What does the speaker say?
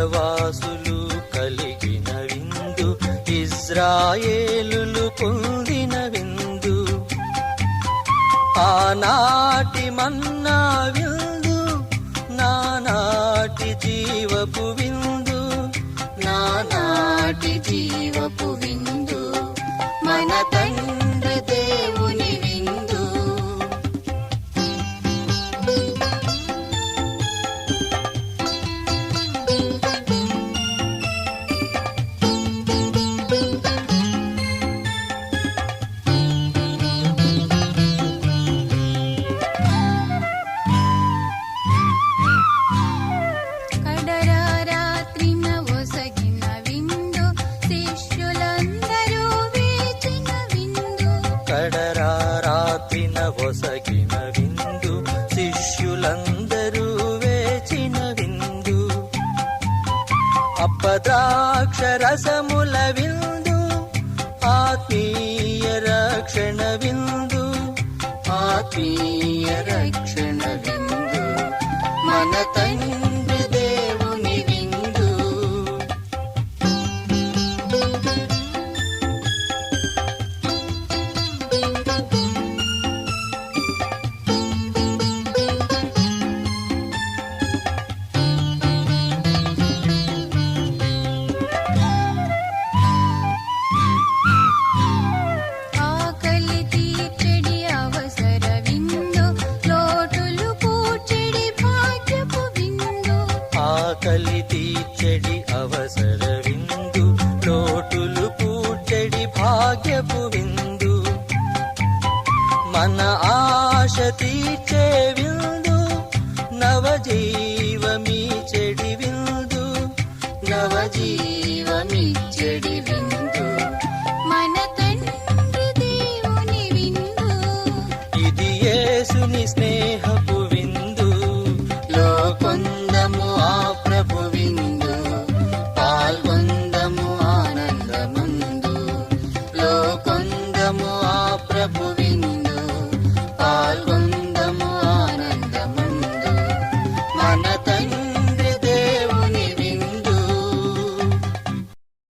స్వర్గవాసులు కలిగిన విందు, ఇజ్రాయేలులు పొందిన విందు, ఆనాటి మన్నా విందు, నానాటి జీవపు విందు, నానాటి జీవపు విందు, మన తండ్రి దేవుని విందు. కడరాత్రిన ఒసగిన విందు, శిష్యులందరూ వేచిన విందు, అప్పద్రాక్షరసముల విందు, ఆత్మీయ రక్షణ విందు, ఆత్మీయ రక్షణ విందు, మన తండ్రి దేవుని విందు. ఆకలి తీర్చెడి అవసర విందు, లోటులు పూడ్చెడి భాగ్యపు విందు, ఆకలి తీర్చెడి అవసర విందు, లోటులు పూడ్చెడి భాగ్యపు విందు, మన ఆశ తీర్చే విందు, నవజీవమీచెడి విందు, నవజీవమిచ్చెడి విందు, మన తండ్రి దేవుని విందు. ఇది యేసుని స్నేహపు విందు, లోకొందము ఆ ప్రభు విందు, పాల్గొందము ఆనందమందు, లోకొందము ఆ ప్రభు